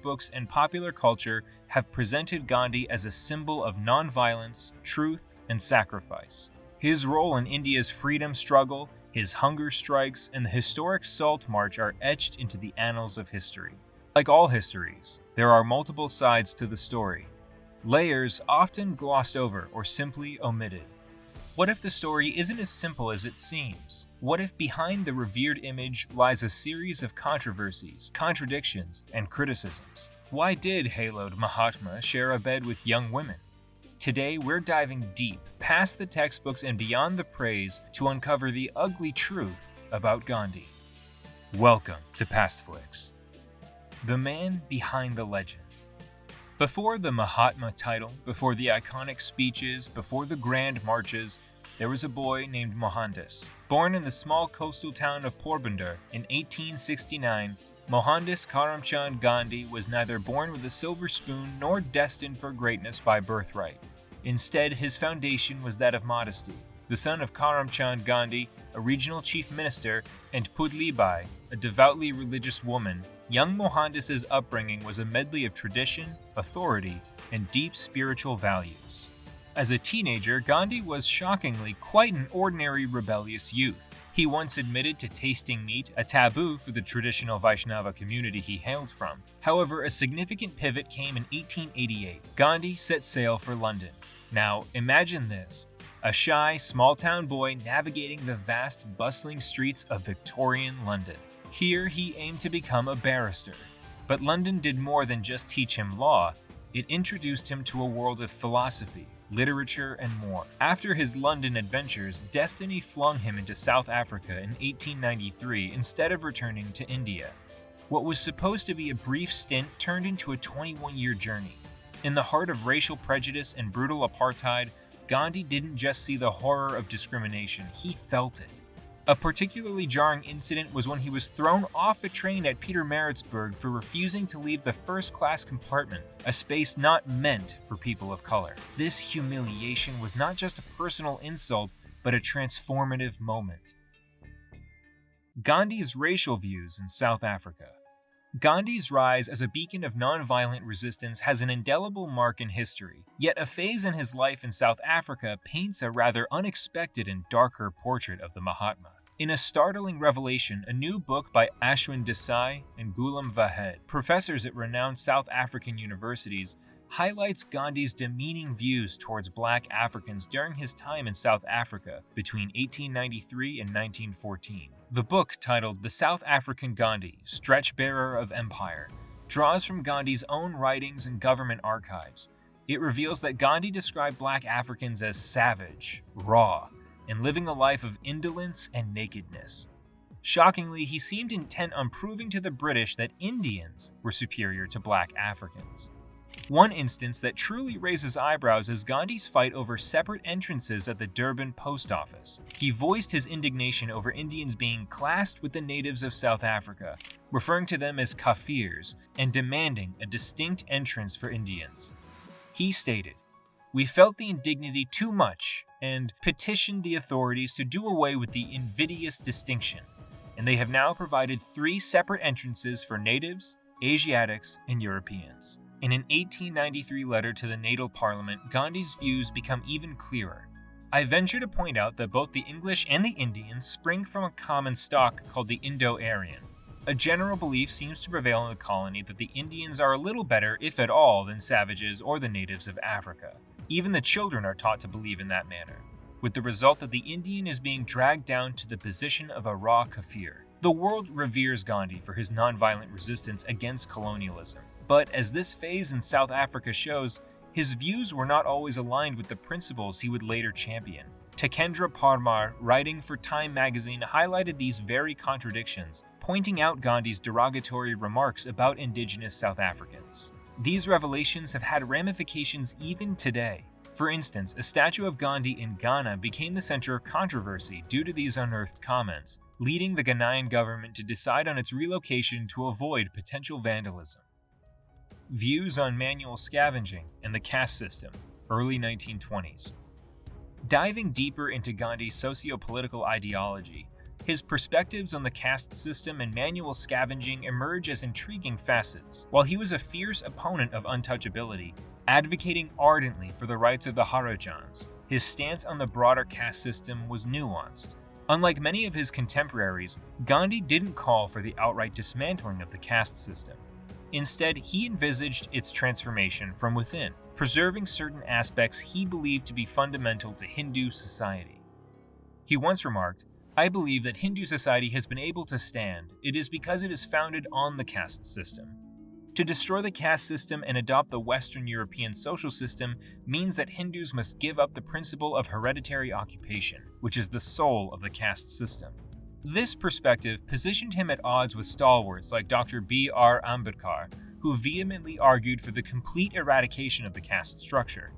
textbooks and popular culture have presented Gandhi as a symbol of nonviolence, truth, and sacrifice. His role in India's freedom struggle, his hunger strikes, and the historic Salt March are etched into the annals of history. Like all histories, there are multiple sides to the story, layers often glossed over or simply omitted. What if the story isn't as simple as it seems? What if behind the revered image lies a series of controversies, contradictions, and criticisms? Why did haloed Mahatma share a bed with young women? Today, we're diving deep, past the textbooks and beyond the praise, to uncover the ugly truth about Gandhi. Welcome to Pastflix, the man behind the legend. Before the Mahatma title, before the iconic speeches, before the grand marches, there was a boy named Mohandas. Born in the small coastal town of Porbandar in 1869, Mohandas Karamchand Gandhi was neither born with a silver spoon nor destined for greatness by birthright. Instead, his foundation was that of modesty. The son of Karamchand Gandhi, a regional chief minister, and Pudli Bai, a devoutly religious woman, young Mohandas's upbringing was a medley of tradition, authority, and deep spiritual values. As a teenager, Gandhi was shockingly quite an ordinary rebellious youth. He once admitted to tasting meat, a taboo for the traditional Vaishnava community he hailed from. However, a significant pivot came in 1888. Gandhi set sail for London. Now, imagine this: a shy, small-town boy navigating the vast, bustling streets of Victorian London. Here, he aimed to become a barrister. But London did more than just teach him law. It introduced him to a world of philosophy, literature, and more. After his London adventures, destiny flung him into South Africa in 1893 instead of returning to India. What was supposed to be a brief stint turned into a 21-year journey. In the heart of racial prejudice and brutal apartheid, Gandhi didn't just see the horror of discrimination, he felt it. A particularly jarring incident was when he was thrown off the train at Pietermaritzburg for refusing to leave the first-class compartment, a space not meant for people of color. This humiliation was not just a personal insult, but a transformative moment. Gandhi's racial views in South Africa. Gandhi's rise as a beacon of nonviolent resistance has an indelible mark in history, yet a phase in his life in South Africa paints a rather unexpected and darker portrait of the Mahatma. In a startling revelation, a new book by Ashwin Desai and Ghulam Vahed, professors at renowned South African universities, highlights Gandhi's demeaning views towards Black Africans during his time in South Africa between 1893 and 1914. The book, titled The South African Gandhi, Stretch-Bearer of Empire, draws from Gandhi's own writings and government archives. It reveals that Gandhi described Black Africans as savage, raw, and living a life of indolence and nakedness. Shockingly, he seemed intent on proving to the British that Indians were superior to Black Africans. One instance that truly raises eyebrows is Gandhi's fight over separate entrances at the Durban post office. He voiced his indignation over Indians being classed with the natives of South Africa, referring to them as Kafirs, and demanding a distinct entrance for Indians. He stated, "We felt the indignity too much and petitioned the authorities to do away with the invidious distinction, and they have now provided 3 separate entrances for natives, Asiatics, and Europeans." In an 1893 letter to the Natal Parliament, Gandhi's views become even clearer. "I venture to point out that both the English and the Indians spring from a common stock called the Indo-Aryan. A general belief seems to prevail in the colony that the Indians are a little better, if at all, than savages or the natives of Africa. Even the children are taught to believe in that manner, with the result that the Indian is being dragged down to the position of a raw Kafir." The world reveres Gandhi for his nonviolent resistance against colonialism. But as this phase in South Africa shows, his views were not always aligned with the principles he would later champion. Takendra Parmar, writing for Time magazine, highlighted these very contradictions, pointing out Gandhi's derogatory remarks about indigenous South Africans. These revelations have had ramifications even today. For instance, a statue of Gandhi in Ghana became the center of controversy due to these unearthed comments, leading the Ghanaian government to decide on its relocation to avoid potential vandalism. Views on manual scavenging and the caste system, early 1920s. Diving deeper into Gandhi's socio-political ideology, His perspectives on the caste system and manual scavenging emerge as intriguing facets. While he was a fierce opponent of untouchability, advocating ardently for the rights of the Harijans, his stance on the broader caste system was nuanced. Unlike many of his contemporaries, Gandhi didn't call for the outright dismantling of the caste system. Instead, he envisaged its transformation from within, preserving certain aspects he believed to be fundamental to Hindu society. He once remarked, "I believe that Hindu society has been able to stand. It is because it is founded on the caste system. To destroy the caste system and adopt the Western European social system means that Hindus must give up the principle of hereditary occupation, which is the soul of the caste system." This perspective positioned him at odds with stalwarts like Dr. B.R. Ambedkar, who vehemently argued for the complete eradication of the caste structure.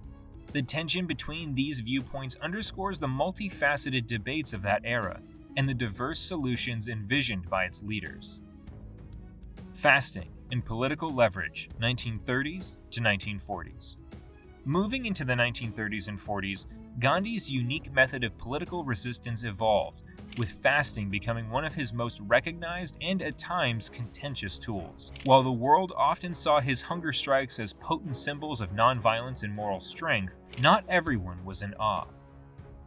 The tension between these viewpoints underscores the multifaceted debates of that era and the diverse solutions envisioned by its leaders. Fasting and political leverage, 1930s to 1940s. Moving into the 1930s and 40s, Gandhi's unique method of political resistance evolved, with fasting becoming one of his most recognized and at times contentious tools. While the world often saw his hunger strikes as potent symbols of nonviolence and moral strength, not everyone was in awe.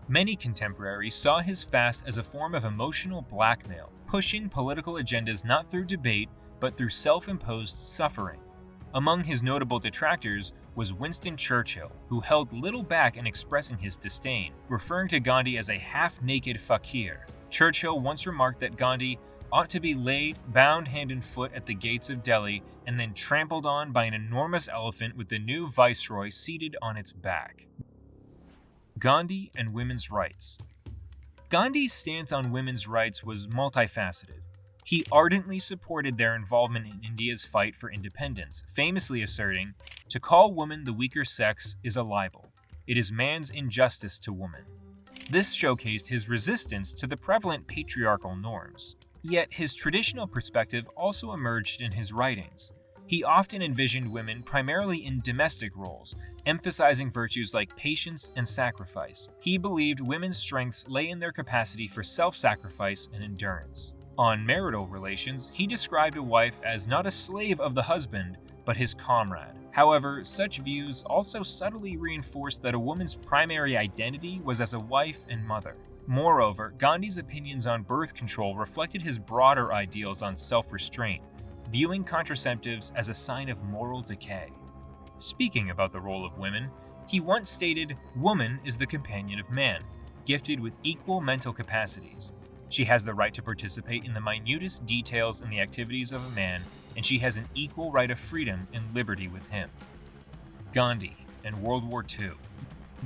Many contemporaries saw his fast as a form of emotional blackmail, pushing political agendas not through debate, but through self-imposed suffering. Among his notable detractors was Winston Churchill, who held little back in expressing his disdain, referring to Gandhi as a half-naked fakir. Churchill once remarked that Gandhi ought to be laid, bound hand and foot at the gates of Delhi, and then trampled on by an enormous elephant with the new viceroy seated on its back. Gandhi and women's rights. Gandhi's stance on women's rights was multifaceted. He ardently supported their involvement in India's fight for independence, famously asserting, "To call woman the weaker sex is a libel. It is man's injustice to woman." This showcased his resistance to the prevalent patriarchal norms. Yet his traditional perspective also emerged in his writings. He often envisioned women primarily in domestic roles, emphasizing virtues like patience and sacrifice. He believed women's strengths lay in their capacity for self-sacrifice and endurance. On marital relations, he described a wife as not a slave of the husband, but his comrade. However, such views also subtly reinforced that a woman's primary identity was as a wife and mother. Moreover, Gandhi's opinions on birth control reflected his broader ideals on self-restraint, viewing contraceptives as a sign of moral decay. Speaking about the role of women, he once stated, "Woman is the companion of man, gifted with equal mental capacities. She has the right to participate in the minutest details in the activities of a man, and she has an equal right of freedom and liberty with him." Gandhi and World War II.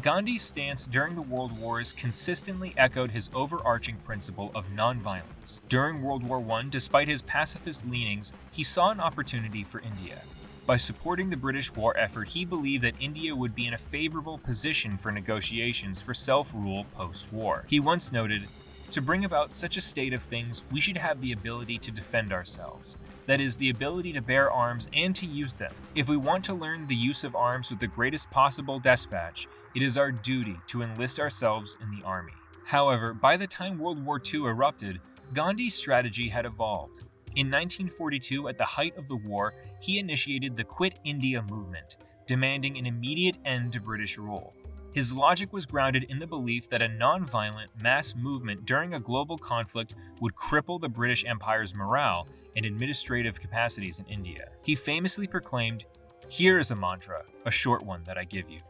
Gandhi's stance during the World Wars consistently echoed his overarching principle of nonviolence. During World War I, despite his pacifist leanings, he saw an opportunity for India. By supporting the British war effort, he believed that India would be in a favorable position for negotiations for self-rule post-war. He once noted, "To bring about such a state of things, we should have the ability to defend ourselves. That is, the ability to bear arms and to use them. If we want to learn the use of arms with the greatest possible dispatch, it is our duty to enlist ourselves in the army." However, by the time World War II erupted, Gandhi's strategy had evolved. In 1942, at the height of the war, he initiated the Quit India movement, demanding an immediate end to British rule. His logic was grounded in the belief that a non-violent mass movement during a global conflict would cripple the British Empire's morale and administrative capacities in India. He famously proclaimed, "Here is a mantra, a short one that I give you.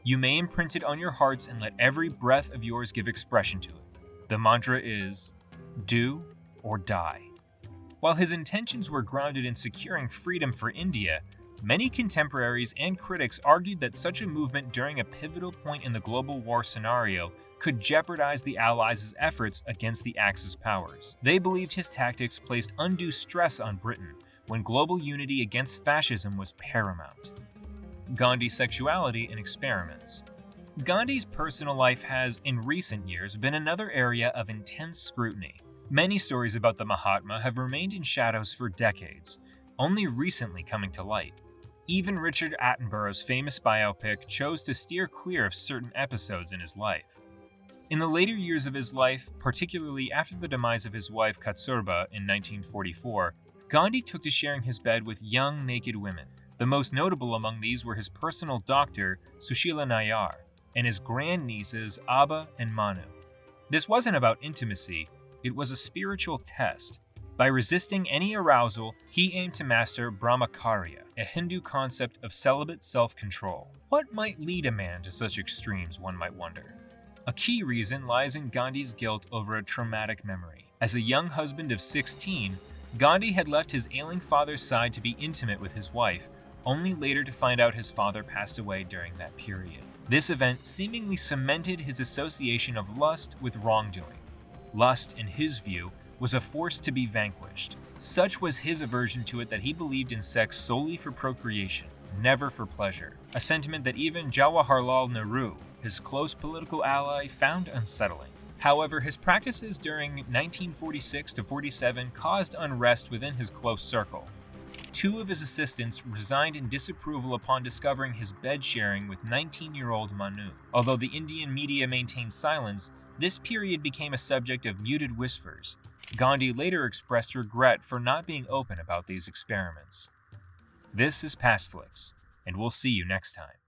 You may imprint it on your hearts and let every breath of yours give expression to it. The mantra is, do or die." While his intentions were grounded in securing freedom for India, many contemporaries and critics argued that such a movement during a pivotal point in the global war scenario could jeopardize the Allies' efforts against the Axis powers. They believed his tactics placed undue stress on Britain, when global unity against fascism was paramount. Gandhi's sexuality and experiments. Gandhi's personal life has, in recent years, been another area of intense scrutiny. Many stories about the Mahatma have remained in shadows for decades, only recently coming to light. Even Richard Attenborough's famous biopic chose to steer clear of certain episodes in his life. In the later years of his life, particularly after the demise of his wife Katsurba in 1944, Gandhi took to sharing his bed with young, naked women. The most notable among these were his personal doctor, Sushila Nayar, and his grandnieces Abba and Manu. This wasn't about intimacy, it was a spiritual test. By resisting any arousal, he aimed to master Brahmacharya, a Hindu concept of celibate self-control. What might lead a man to such extremes, one might wonder? A key reason lies in Gandhi's guilt over a traumatic memory. As a young husband of 16, Gandhi had left his ailing father's side to be intimate with his wife, only later to find out his father passed away during that period. This event seemingly cemented his association of lust with wrongdoing. Lust, in his view, was a force to be vanquished. Such was his aversion to it that he believed in sex solely for procreation, never for pleasure, a sentiment that even Jawaharlal Nehru, his close political ally, found unsettling. However, his practices during 1946 to 47 caused unrest within his close circle. Two of his assistants resigned in disapproval upon discovering his bed sharing with 19-year-old Manu. Although the Indian media maintained silence, this period became a subject of muted whispers. Gandhi later expressed regret for not being open about these experiments. This is Pastflix, and we'll see you next time.